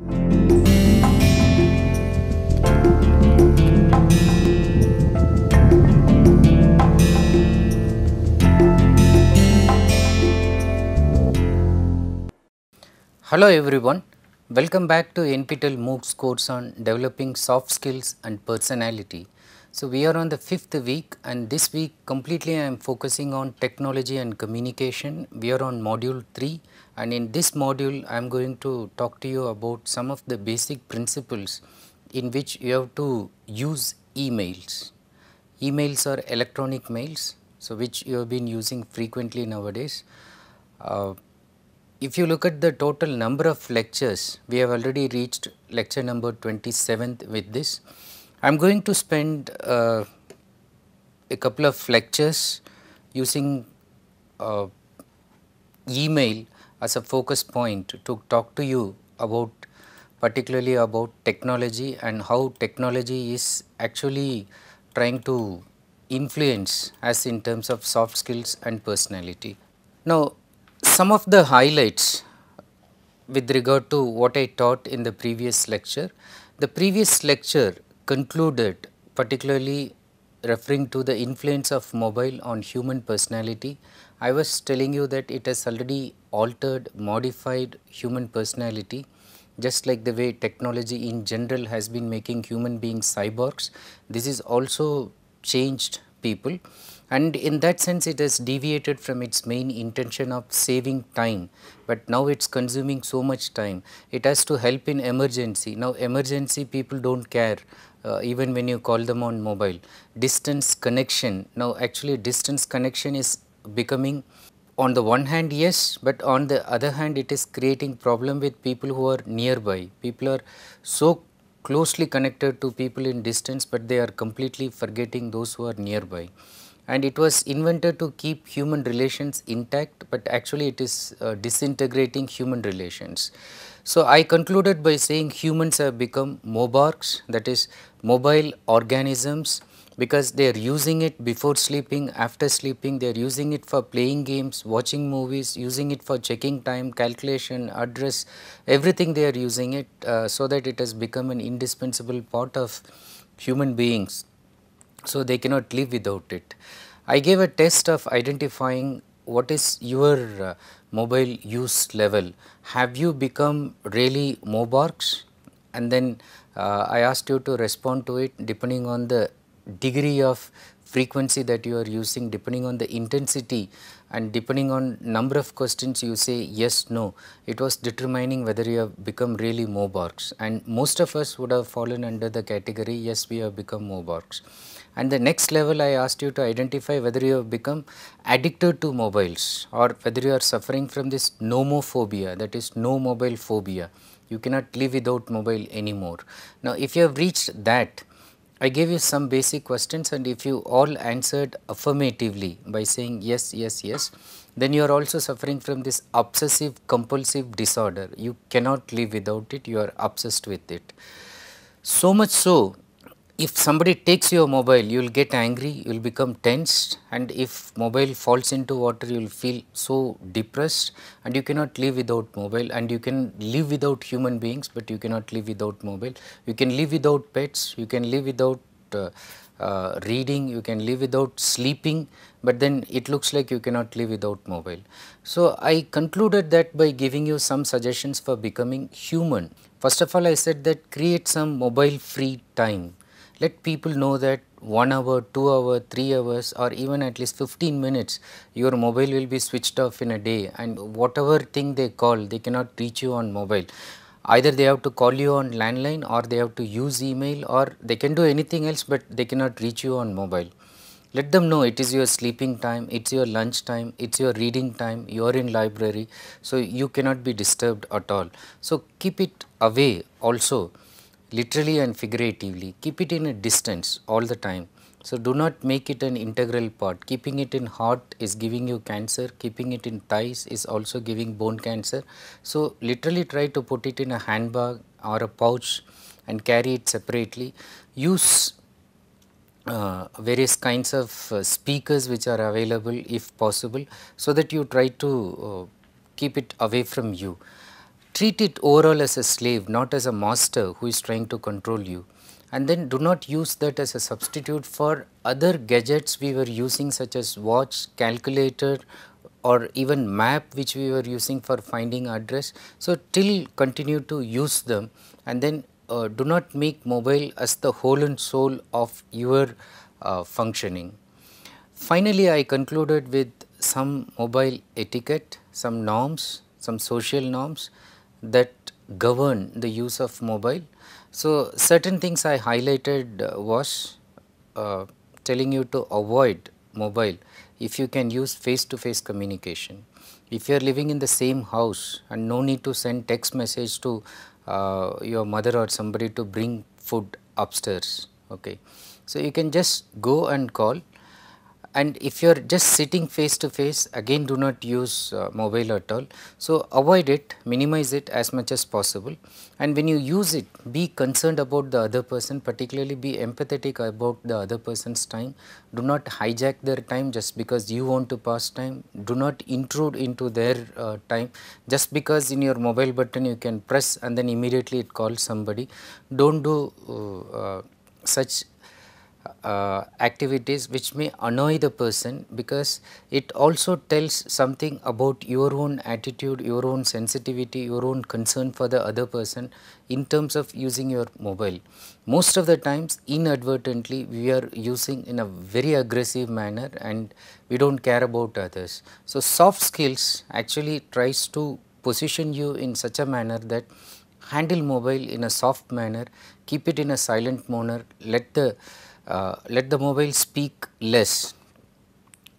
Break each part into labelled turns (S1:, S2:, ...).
S1: Hello everyone, welcome back to NPTEL MOOCs course on developing soft skills and personality. So we are on the 5th week, and this week completely I am focusing on technology and communication. We are on module 3, and in this module I am going to talk to you about some of the basic principles in which you have to use emails. Emails are electronic mails, so which you have been using frequently nowadays. If you look at the total number of lectures, we have already reached lecture number 27th with this. I am going to spend a couple of lectures using email as a focus point to talk to you about particularly about technology and how technology is actually trying to influence us in terms of soft skills and personality. Now, some of the highlights with regard to what I taught in the previous lecture. The previous lecture concluded particularly referring to the influence of mobile on human personality. I was telling you that it has already altered, modified human personality, just like the way technology in general has been making human beings cyborgs. This is also changed people, and in that sense it has deviated from its main intention of saving time, but now it is consuming so much time. It has to help in emergency. Now emergency people do not care even when you call them on mobile. Distance connection, now actually distance connection is becoming, on the one hand yes, but on the other hand it is creating problem with people who are nearby. People are so closely connected to people in distance, but they are completely forgetting those who are nearby. And it was invented to keep human relations intact, but actually it is disintegrating human relations. So I concluded by saying humans have become mobarks, that is mobile organisms, because they are using it before sleeping, after sleeping, they are using it for playing games, watching movies, using it for checking time, calculation, address, everything they are using it, so that it has become an indispensable part of human beings. So they cannot live without it. I gave a test of identifying what is your mobile use level. Have you become really mobarks? And then I asked you to respond to it depending on the degree of frequency that you are using, depending on the intensity, and depending on number of questions you say yes, no. It was determining whether you have become really mobarks, and most of us would have fallen under the category yes, we have become mobarks. And the next level I asked you to identify whether you have become addicted to mobiles or whether you are suffering from this nomophobia, that is no mobile phobia. You cannot live without mobile anymore. Now if you have reached that, I gave you some basic questions, and if you all answered affirmatively by saying yes, yes, yes, then you are also suffering from this obsessive compulsive disorder. You cannot live without it, you are obsessed with it. So much so, if somebody takes your mobile, you will get angry, you will become tensed, and if mobile falls into water, you will feel so depressed, and you cannot live without mobile. And you can live without human beings, but you cannot live without mobile. You can live without pets, you can live without reading, you can live without sleeping, but then it looks like you cannot live without mobile. So I concluded that by giving you some suggestions for becoming human. First of all, I said that create some mobile free time. Let people know that 1 hour, 2 hours, 3 hours, or even at least 15 minutes, your mobile will be switched off in a day, and whatever thing they call, they cannot reach you on mobile. Either they have to call you on landline, or they have to use email, or they can do anything else, but they cannot reach you on mobile. Let them know it is your sleeping time, it is your lunch time, it is your reading time, you are in library, so you cannot be disturbed at all. So keep it away also, literally and figuratively. Keep it in a distance all the time. So do not make it an integral part. Keeping it in heart is giving you cancer, keeping it in thighs is also giving bone cancer. So literally try to put it in a handbag or a pouch and carry it separately. Use various kinds of speakers which are available if possible, so that you try to keep it away from you. treat it overall as a slave, not as a master who is trying to control you. And then do not use that as a substitute for other gadgets we were using, such as watch, calculator, or even map which we were using for finding address. So, till continue to use them, and then do not make mobile as the whole and soul of your functioning. Finally, I concluded with some mobile etiquette, some norms, some social norms that govern the use of mobile. So, certain things I highlighted was telling you to avoid mobile if you can use face to face communication. If you are living in the same house and no need to send text message to your mother or somebody to bring food upstairs, okay. So, you can just go and call, and if you are just sitting face to face, again do not use mobile at all. So, avoid it, minimize it as much as possible, and when you use it, be concerned about the other person, particularly be empathetic about the other person's time. Do not hijack their time just because you want to pass time. Do not intrude into their time just because in your mobile button you can press and then immediately it calls somebody. Do not do such activities which may annoy the person, because it also tells something about your own attitude, your own sensitivity, your own concern for the other person in terms of using your mobile. Most of the times inadvertently we are using in a very aggressive manner and we do not care about others. So, soft skills actually tries to position you in such a manner that handle mobile in a soft manner, keep it in a silent manner, let the mobile speak less.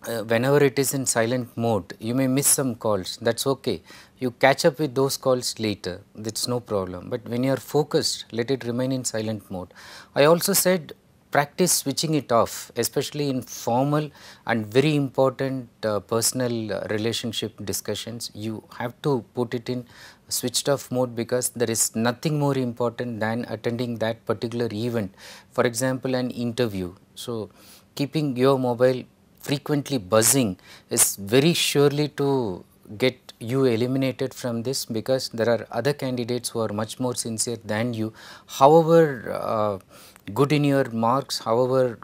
S1: Whenever it is in silent mode, you may miss some calls, that is okay. You catch up with those calls later, that is no problem. But when you are focused, let it remain in silent mode. I also said practice switching it off, especially in formal and very important personal relationship discussions. You have to put it in switched off mode, because there is nothing more important than attending that particular event. For example, an interview. So, keeping your mobile frequently buzzing is very surely to get you eliminated from this, because there are other candidates who are much more sincere than you. However good in your marks, however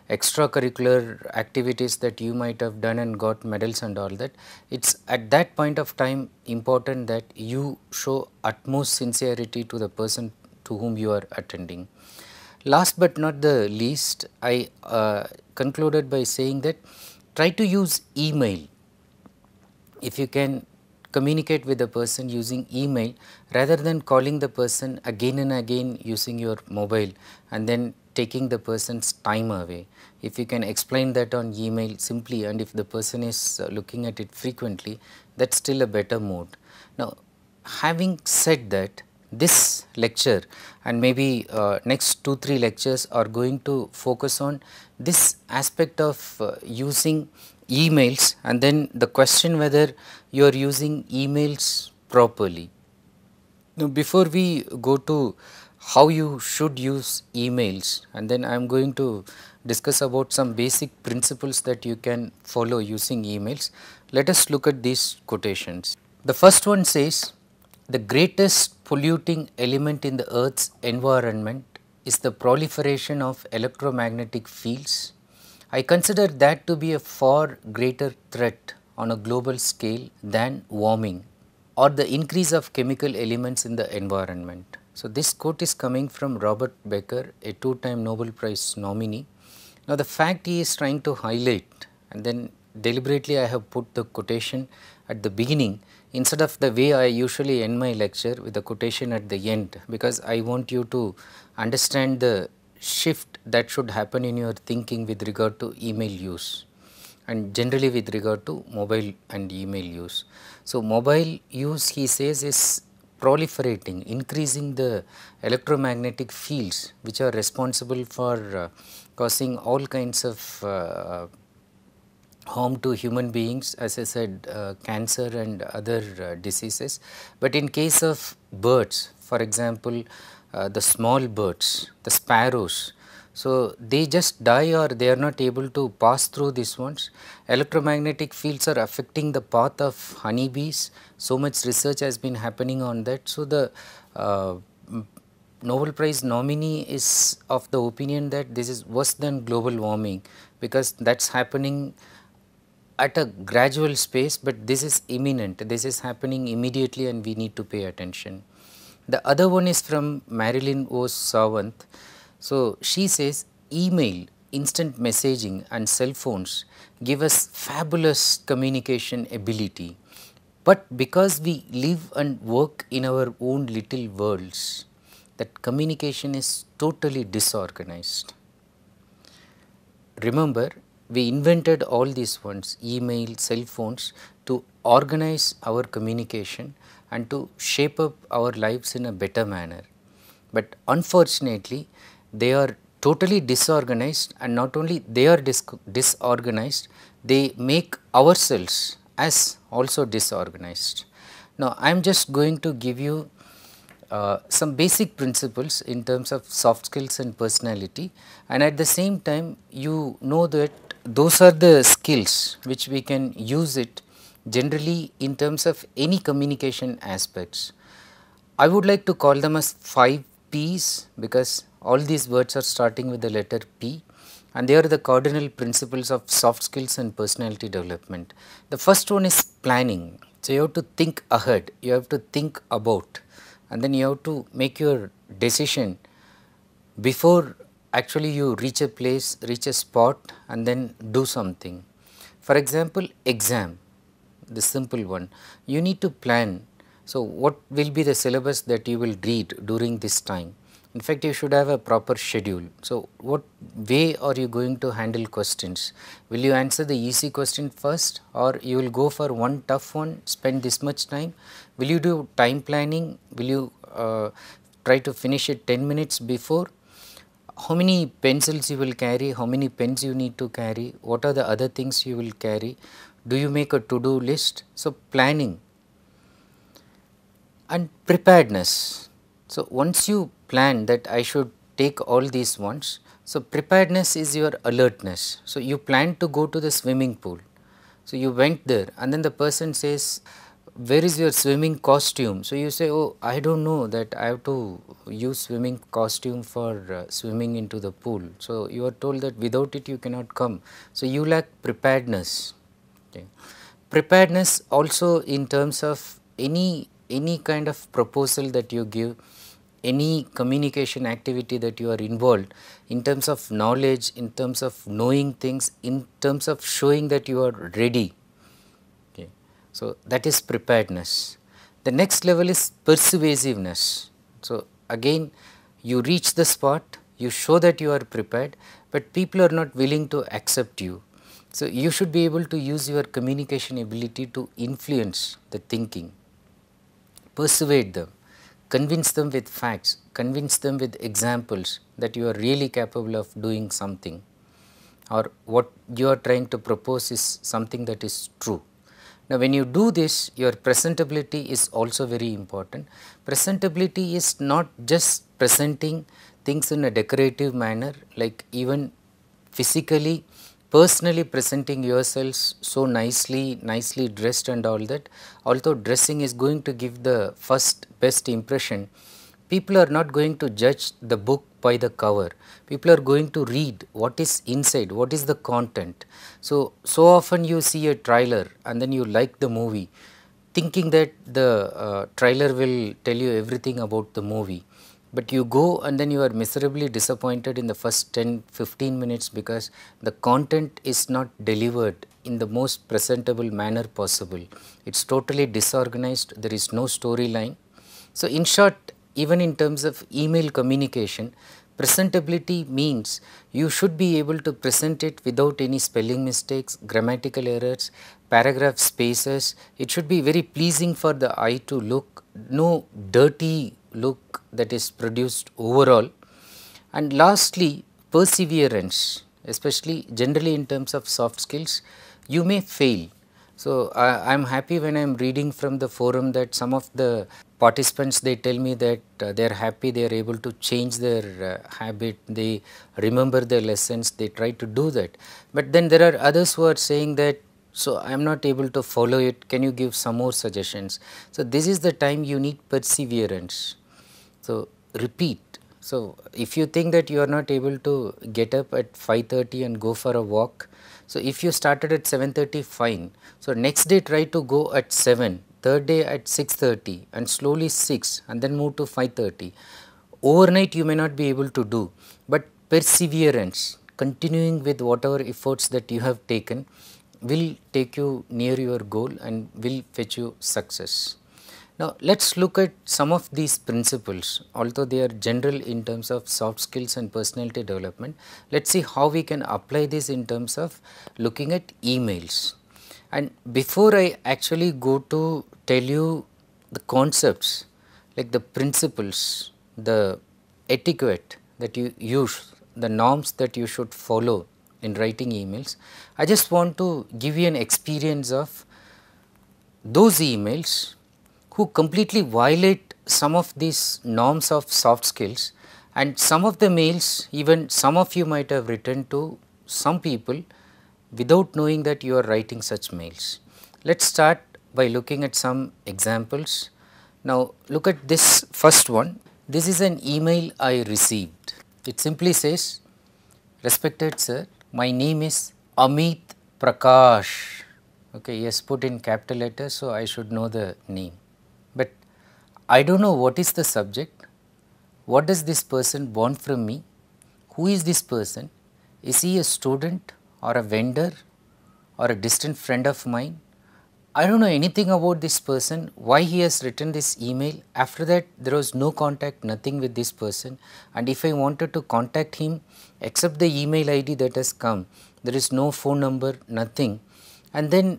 S1: extracurricular activities that you might have done and got medals and all that, it is at that point of time important that you show utmost sincerity to the person to whom you are attending. Last but not the least, I concluded by saying that try to use email. If you can communicate with the person using email rather than calling the person again and again using your mobile and then taking the person's time away. If you can explain that on email simply, and if the person is looking at it frequently, that is still a better mode. Now, having said that, this lecture and maybe next 2-3 lectures are going to focus on this aspect of using emails, and then the question whether you are using emails properly. Now, before we go to how you should use emails, and then I am going to discuss about some basic principles that you can follow using emails, let us look at these quotations. The first one says, the greatest polluting element in the earth's environment is the proliferation of electromagnetic fields. I consider that to be a far greater threat on a global scale than warming or the increase of chemical elements in the environment. So, this quote is coming from Robert Becker, a 2-time Nobel Prize nominee. Now, the fact he is trying to highlight, and then deliberately I have put the quotation at the beginning instead of the way I usually end my lecture with the quotation at the end, because I want you to understand the shift that should happen in your thinking with regard to email use and generally with regard to mobile and email use. So, mobile use, he says, is proliferating, increasing the electromagnetic fields which are responsible for causing all kinds of harm to human beings, as I said, cancer and other diseases. But in case of birds, for example, the small birds, the sparrows, So they just die or they are not able to pass through these ones. Electromagnetic fields are affecting the path of honeybees. So much research has been happening on that. So the Nobel Prize nominee is of the opinion that this is worse than global warming, because that's happening at a gradual space, but this is imminent, this is happening immediately and we need to pay attention. The other one is from Marilyn O. Sawant. So she says email, instant messaging and cell phones give us fabulous communication ability, but because we live and work in our own little worlds, that communication is totally disorganized. Remember, we invented all these ones, email, cell phones, to organize our communication and to shape up our lives in a better manner. But unfortunately, they are totally disorganized, and not only they are disorganized, they make ourselves as also disorganized. Now, I am just going to give you some basic principles in terms of soft skills and personality, and at the same time you know that those are the skills which we can use it generally in terms of any communication aspects. I would like to call them as 5 P's, because all these words are starting with the letter P, and they are the cardinal principles of soft skills and personality development. The first one is planning. So, you have to think ahead, you have to think about, and then you have to make your decision before actually you reach a place, reach a spot and then do something. For example, exam, the simple one, you need to plan. So, what will be the syllabus that you will read during this time? In fact, you should have a proper schedule. So, what way are you going to handle questions? Will you answer the easy question first, or you will go for one tough one, spend this much time? Will you do time planning? Will you try to finish it 10 minutes before? How many pencils you will carry, how many pens you need to carry, what are the other things you will carry? Do you make a to-do list? So, planning and preparedness. So, once you plan that I should take all these ones, so preparedness is your alertness. So, you plan to go to the swimming pool. So, you went there and then the person says, where is your swimming costume? So, you say, oh, I do not know that I have to use swimming costume for swimming into the pool. So, you are told that without it you cannot come. So, you lack preparedness. Okay. Preparedness also in terms of any kind of proposal that you give, any communication activity that you are involved, in terms of knowledge, in terms of knowing things, in terms of showing that you are ready. Okay. So, that is preparedness. The next level is persuasiveness. So, again you reach the spot, you show that you are prepared, but people are not willing to accept you. So, you should be able to use your communication ability to influence the thinking, persuade them, convince them with facts, convince them with examples that you are really capable of doing something, or what you are trying to propose is something that is true. Now, when you do this, your presentability is also very important. Presentability is not just presenting things in a decorative manner, like even physically, personally presenting yourselves so nicely dressed and all that. Although dressing is going to give the first best impression, people are not going to judge the book by the cover. People are going to read what is inside, what is the content. So often you see a trailer and then you like the movie, thinking that the trailer will tell you everything about the movie. But you go and then you are miserably disappointed in the first 10-15 minutes, because the content is not delivered in the most presentable manner possible. It is totally disorganized, there is no storyline. So, in short, even in terms of email communication, presentability means you should be able to present it without any spelling mistakes, grammatical errors, paragraph spaces. It should be very pleasing for the eye to look, no dirty look that is produced overall. And lastly, perseverance, especially generally in terms of soft skills, you may fail. So, I am happy when I am reading from the forum that some of the participants, they tell me that they are happy, they are able to change their habit, they remember their lessons, they try to do that. But then there are others who are saying that, so I am not able to follow it, can you give some more suggestions? So, this is the time you need perseverance. So, repeat. So, if you think that you are not able to get up at 5:30 and go for a walk, so if you started at 7:30, fine. So, next day try to go at 7, third day at 6:30 and slowly 6 and then move to 5:30. Overnight you may not be able to do, but perseverance, continuing with whatever efforts that you have taken will take you near your goal and will fetch you success. Now, let us look at some of these principles, although they are general in terms of soft skills and personality development. Let us see how we can apply this in terms of looking at emails. And before I actually go to tell you the concepts, like the principles, the etiquette that you use, the norms that you should follow in writing emails, I just want to give you an experience of those emails who completely violate some of these norms of soft skills, and some of the mails, even some of you might have written to some people without knowing that you are writing such mails. Let us start by looking at some examples. Now, look at this first one. This is an email I received. It simply says, "Respected sir, my name is Amit Prakash." Okay, yes, put in capital letters, so I should know the name. But I do not know what is the subject, what does this person want from me, who is this person, is he a student or a vendor or a distant friend of mine? I do not know anything about this person, why he has written this email. After that there was no contact, nothing with this person, and if I wanted to contact him except the email ID that has come, there is no phone number, nothing. And then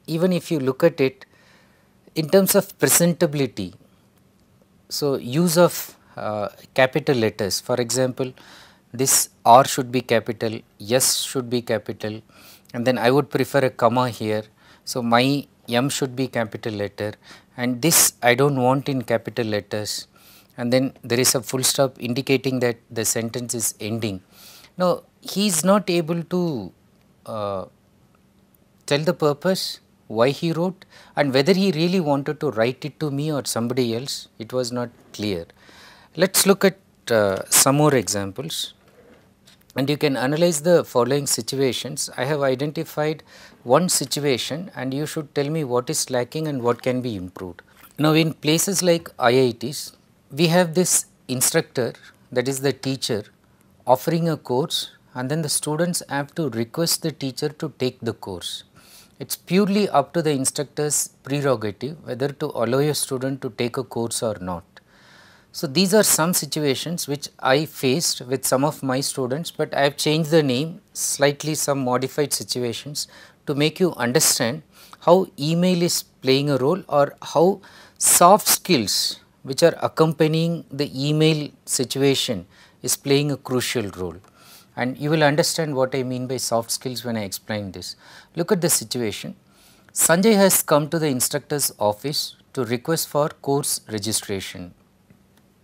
S1: even if you look at it, in terms of presentability, so use of capital letters, for example, this R should be capital, S should be capital, and then I would prefer a comma here. So, my M should be capital letter, and this I do not want in capital letters, and then there is a full stop indicating that the sentence is ending. Now, he is not able to tell the purpose, why he wrote, and whether he really wanted to write it to me or somebody else, it was not clear. Let us look at some more examples, and you can analyze the following situations. I have identified one situation and you should tell me what is lacking and what can be improved. Now, in places like IITs, we have this instructor, that is the teacher, offering a course, and then the students have to request the teacher to take the course. It is purely up to the instructor's prerogative whether to allow a student to take a course or not. So, these are some situations which I faced with some of my students, but I have changed the name, slightly some modified situations to make you understand how email is playing a role, or how soft skills which are accompanying the email situation is playing a crucial role. And you will understand what I mean by soft skills when I explain this. Look at the situation. Sanjay has come to the instructor's office to request for course registration.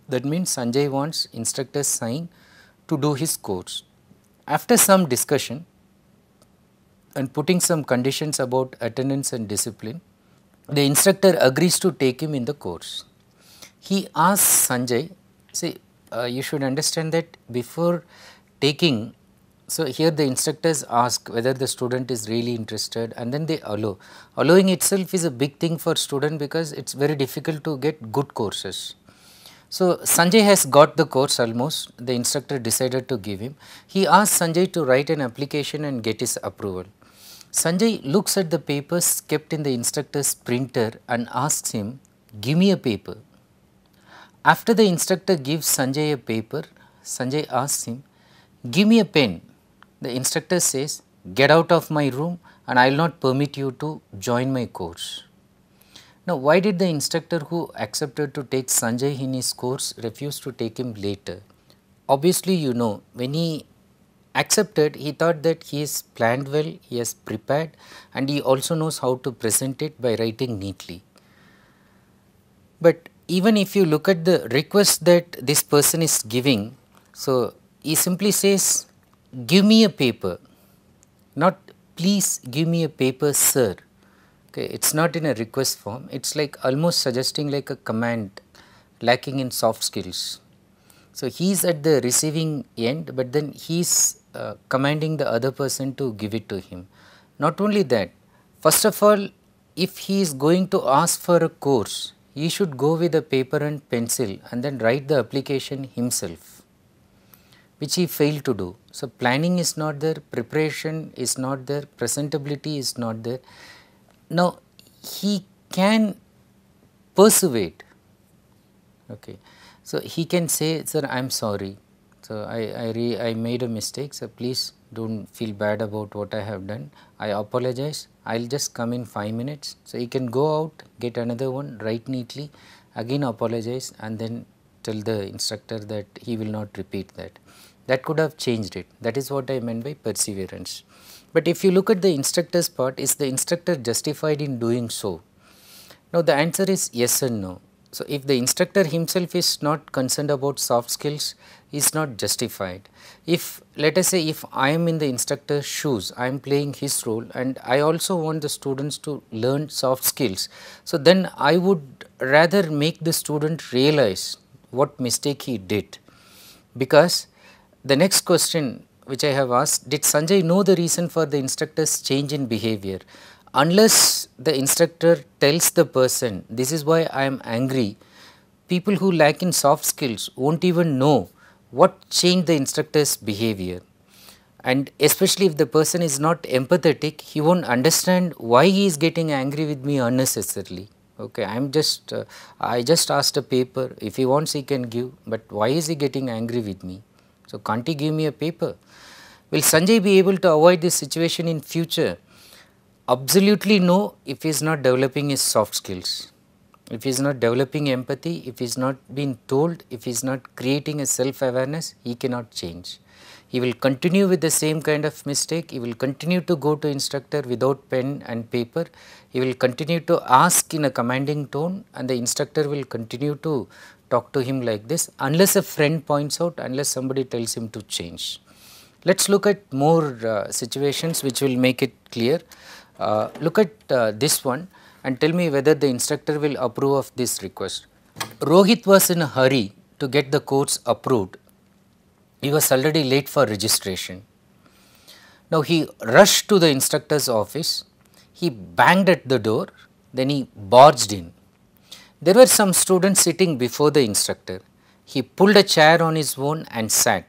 S1: That means Sanjay wants instructor's sign to do his course. After some discussion and putting some conditions about attendance and discipline, the instructor agrees to take him in the course. He asks Sanjay, see, you should understand that before taking, so here the instructors ask whether the student is really interested, and then they allow. Allowing itself is a big thing for student because it is very difficult to get good courses. So, Sanjay has got the course almost, the instructor decided to give him. He asked Sanjay to write an application and get his approval. Sanjay looks at the papers kept in the instructor's printer and asks him, give me a paper. After the instructor gives Sanjay a paper, Sanjay asks him, give me a pen. The instructor says, get out of my room and I will not permit you to join my course. Now, why did the instructor who accepted to take Sanjay in his course refuse to take him later? Obviously, you know, when he accepted, he thought that he has planned well, he has prepared, and he also knows how to present it by writing neatly. But even if you look at the request that this person is giving, so he simply says, give me a paper, not please give me a paper, sir. Okay, it's not in a request form, it's like almost suggesting like a command lacking in soft skills. So he is at the receiving end, but then he is commanding the other person to give it to him. Not only that, first of all, if he is going to ask for a course, he should go with a paper and pencil and then write the application himself, which he failed to do. So planning is not there, preparation is not there, presentability is not there. Now he can persuade, okay. So he can say, sir, I am sorry. So I made a mistake. So please don't feel bad about what I have done. I apologize. I'll just come in 5 minutes. So he can go out, get another one, write neatly, again apologize, and then tell the instructor that he will not repeat that. That could have changed it. That is what I meant by perseverance. But if you look at the instructor's part, is the instructor justified in doing so? Now the answer is yes and no. So if the instructor himself is not concerned about soft skills, he is not justified. If, let us say, if I am in the instructor's shoes, I am playing his role and I also want the students to learn soft skills, so then I would rather make the student realize what mistake he did. Because the next question which I have asked, did Sanjay know the reason for the instructor's change in behavior? Unless the instructor tells the person, this is why I am angry, people who lack in soft skills won't even know what changed the instructor's behavior. And especially if the person is not empathetic, he won't understand why he is getting angry with me unnecessarily. Okay, I just asked a paper, if he wants he can give, but why is he getting angry with me? So can't he give me a paper? Will Sanjay be able to avoid this situation in future? Absolutely no, if he is not developing his soft skills. If he is not developing empathy, if he is not being told, if he is not creating a self-awareness, he cannot change. He will continue with the same kind of mistake, he will continue to go to instructor without pen and paper, he will continue to ask in a commanding tone, and the instructor will continue to talk to him like this unless a friend points out, unless somebody tells him to change. Let us look at more situations which will make it clear. Look at this one and tell me whether the instructor will approve of this request. Rohit was in a hurry to get the course approved. He was already late for registration. Now he rushed to the instructor's office, he banged at the door, then he barged in. There were some students sitting before the instructor. He pulled a chair on his own and sat.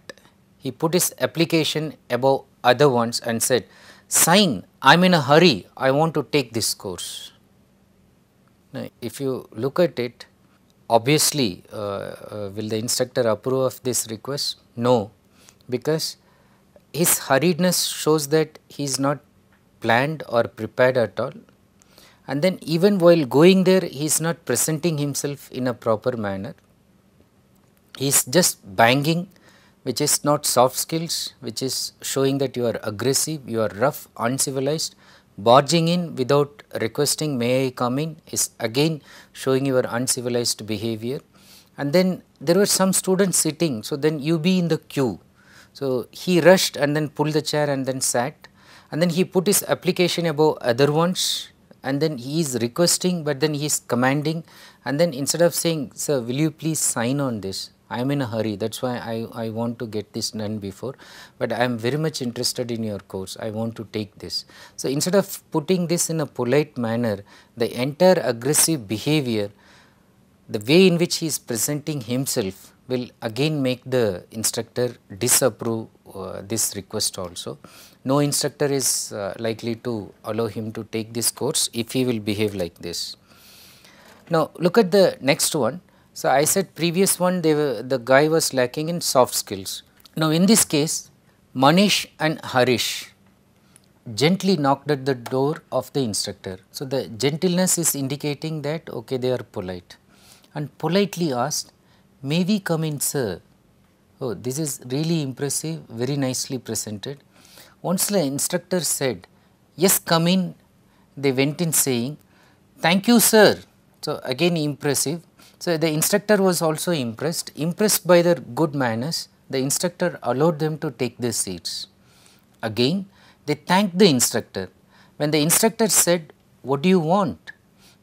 S1: He put his application above other ones and said, sign, I am in a hurry, I want to take this course. Now, if you look at it, obviously, will the instructor approve of this request? No, because his hurriedness shows that he is not planned or prepared at all. And then even while going there, he is not presenting himself in a proper manner. He is just banging, which is not soft skills, which is showing that you are aggressive, you are rough, uncivilized. Barging in without requesting, may I come in, is again showing your uncivilized behavior. And then there were some students sitting, so then you be in the queue. So he rushed and then pulled the chair and then sat, and then he put his application above other ones, and then he is requesting, but then he is commanding, and then instead of saying, sir, will you please sign on this? I am in a hurry, that is why I want to get this done before, but I am very much interested in your course, I want to take this. So instead of putting this in a polite manner, the entire aggressive behavior, the way in which he is presenting himself will again make the instructor disapprove this request also. No instructor is likely to allow him to take this course if he will behave like this. Now look at the next one. So I said previous one the guy was lacking in soft skills. Now in this case, Manish and Harish gently knocked at the door of the instructor. So the gentleness is indicating that okay, they are polite, and politely asked, may we come in, sir? Oh, this is really impressive, very nicely presented. Once the instructor said, yes, come in, they went in saying, thank you, sir. So, again impressive. So, the instructor was also impressed by their good manners. The instructor allowed them to take their seats. Again, they thanked the instructor. When the instructor said, what do you want?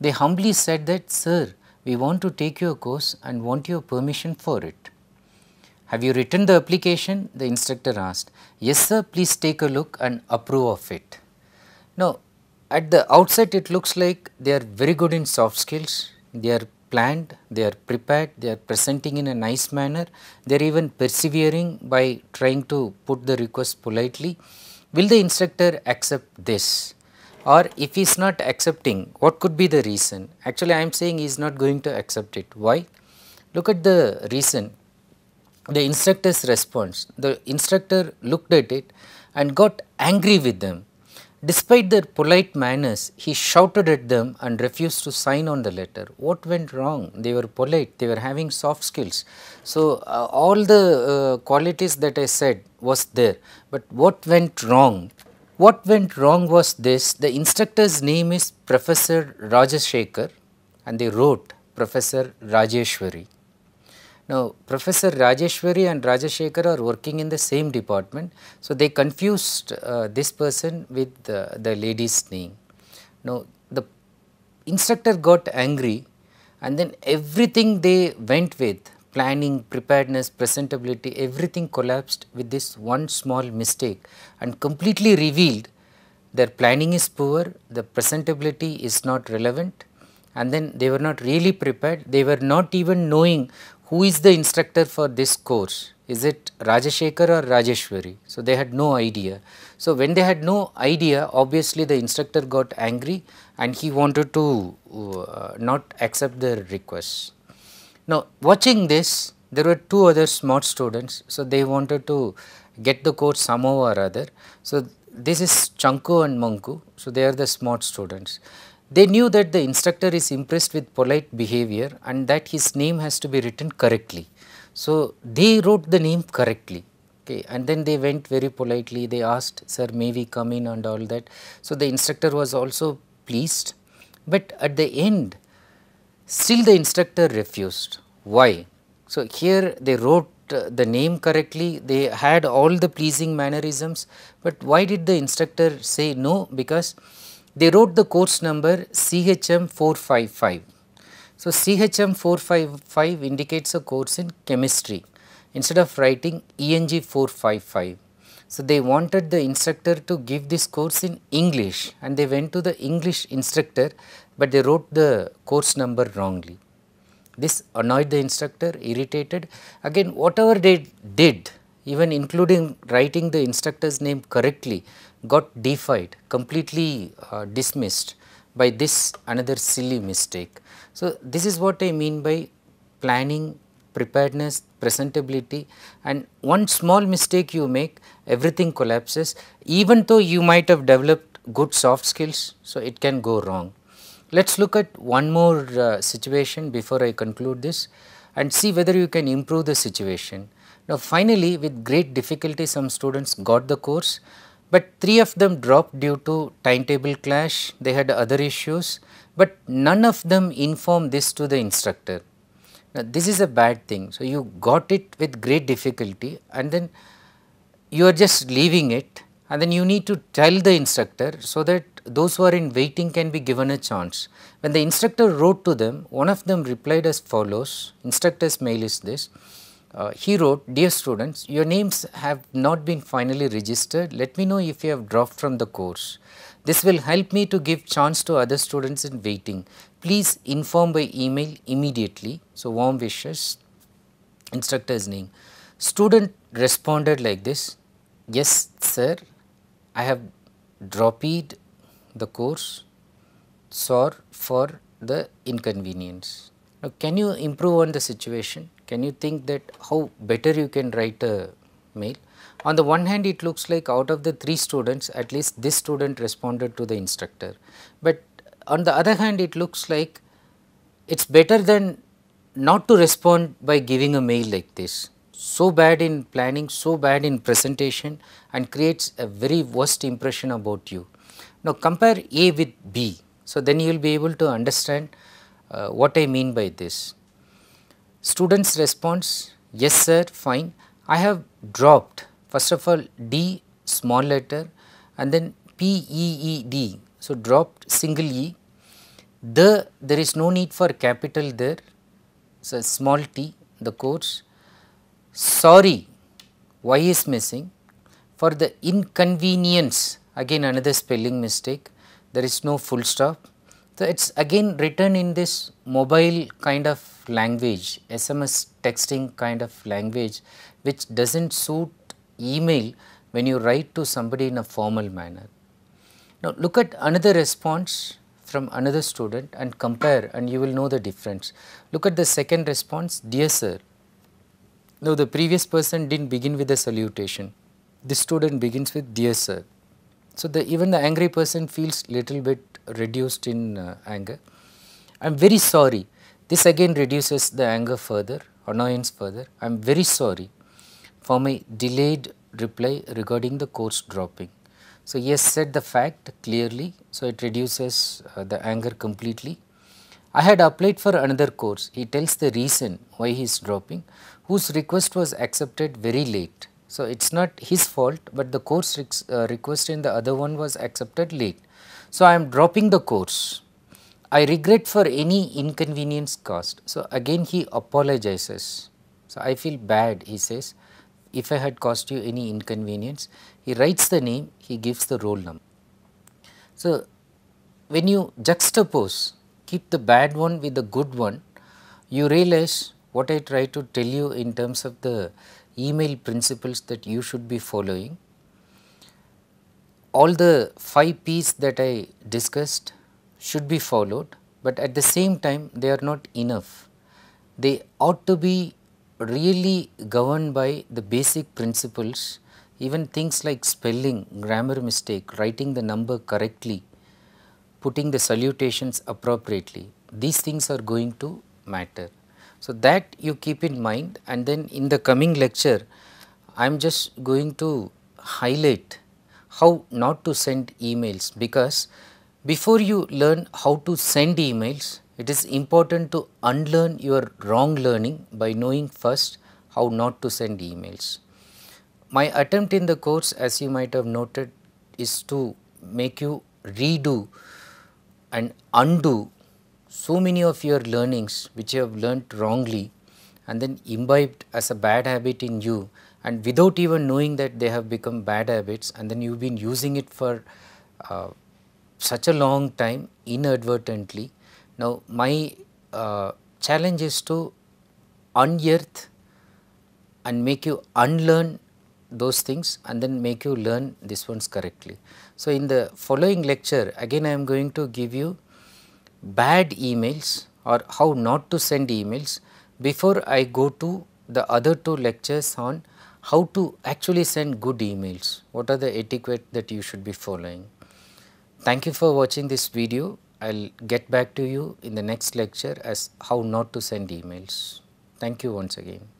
S1: They humbly said that, sir, we want to take your course and want your permission for it. Have you written the application? The instructor asked. Yes, sir, please take a look and approve of it. Now, at the outset, it looks like they are very good in soft skills. They are planned, they are prepared, they are presenting in a nice manner. They are even persevering by trying to put the request politely. Will the instructor accept this? Or if he is not accepting, what could be the reason? Actually, I am saying he is not going to accept it. Why? Look at the reason. The instructor's response. The instructor looked at it and got angry with them. Despite their polite manners, he shouted at them and refused to sign on the letter. What went wrong? They were polite, they were having soft skills. So, all the qualities that I said was there, but what went wrong? What went wrong was this: the instructor's name is Professor Rajashekar and they wrote Professor Rajeshwari. Now, Professor Rajeshwari and Rajashekar are working in the same department. So, they confused this person with the lady's name. Now, the instructor got angry and then everything they went with, planning, preparedness, presentability, everything collapsed with this one small mistake and completely revealed their planning is poor, the presentability is not relevant, and then they were not really prepared. They were not even knowing who is the instructor for this course. Is it Rajashekar or Rajeshwari? So, they had no idea. So, when they had no idea, obviously the instructor got angry and he wanted to not accept the request. Now, watching this, there were two other smart students. So, they wanted to get the course somehow or other. So, this is Chanku and Manku. So, they are the smart students. They knew that the instructor is impressed with polite behavior and that his name has to be written correctly. So, they wrote the name correctly, okay, and then they went very politely. They asked, sir, may we come in and all that. So, the instructor was also pleased, but at the end, still the instructor refused. Why? So, here they wrote the name correctly, they had all the pleasing mannerisms, but why did the instructor say no? Because they wrote the course number CHM 455. So, CHM 455 indicates a course in chemistry instead of writing ENG 455. So, they wanted the instructor to give this course in English and they went to the English instructor, but they wrote the course number wrongly. This annoyed the instructor, irritated. Again, whatever they did, even including writing the instructor's name correctly, got defied, completely dismissed by this another silly mistake. So, this is what I mean by planning, preparedness, presentability, and one small mistake you make, everything collapses, even though you might have developed good soft skills. So, it can go wrong. Let us look at one more situation before I conclude this and see whether you can improve the situation. Now, finally, with great difficulty some students got the course, but 3 of them dropped due to timetable clash, they had other issues, but none of them informed this to the instructor. Now, this is a bad thing. So, you got it with great difficulty and then you are just leaving it and then you need to tell the instructor so that those who are in waiting can be given a chance. When the instructor wrote to them, one of them replied as follows, instructor's mail is this. He wrote, dear students, your names have not been finally registered. Let me know if you have dropped from the course. This will help me to give chance to other students in waiting. Please inform by email immediately. So, warm wishes, instructor's name. Student responded like this, yes sir, I have dropped the course, sorry for the inconvenience. Now, can you improve on the situation? Can you think that how better you can write a mail? On the one hand, it looks like out of the 3 students, at least this student responded to the instructor. But on the other hand, it looks like it is better than not to respond by giving a mail like this. so bad in planning, so bad in presentation, and creates a very worst impression about you. Now compare A with B. So then you will be able to understand what I mean by this. Student's response, yes sir, fine. I have dropped first of all D small letter and then PEED. So dropped single E. There is no need for capital there. So small t, the course. Sorry, Y is missing. For the inconvenience, again another spelling mistake, there is no full stop. So it is again written in this mobile kind of language, SMS texting kind of language, which does not suit email when you write to somebody in a formal manner. Now look at another response from another student and compare, and you will know the difference. Look at the second response, dear sir. Now the previous person did not begin with a salutation. This student begins with dear sir. So even the angry person feels little bit reduced in anger. I am very sorry. This again reduces the anger further, annoyance further. I am very sorry for my delayed reply regarding the course dropping. So he has said the fact clearly, so it reduces the anger completely. I had applied for another course. He tells the reason why he is dropping, whose request was accepted very late. So it is not his fault, but the course request in the other one was accepted late. So I am dropping the course. I regret for any inconvenience caused. So again he apologizes. So I feel bad, he says, if I had caused you any inconvenience. He writes the name, he gives the roll number. So when you juxtapose, keep the bad one with the good one, you realize what I try to tell you in terms of the email principles that you should be following. All the 5 P's that I discussed should be followed, but at the same time they are not enough. They ought to be really governed by the basic principles, even things like spelling, grammar mistake, writing the number correctly, putting the salutations appropriately. These things are going to matter. So that you keep in mind, and then in the coming lecture I am just going to highlight how not to send emails, because before you learn how to send emails, it is important to unlearn your wrong learning by knowing first how not to send emails. My attempt in the course, as you might have noted, is to make you redo and undo so many of your learnings which you have learnt wrongly and then imbibed as a bad habit in you, and without even knowing that they have become bad habits, and then you have been using it for such a long time inadvertently. Now my challenge is to unearth and make you unlearn those things and then make you learn these ones correctly. So in the following lecture again I am going to give you bad emails or how not to send emails before I go to the other 2 lectures on how to actually send good emails, what are the etiquette that you should be following. Thank you for watching this video. I will get back to you in the next lecture as how not to send emails. Thank you once again.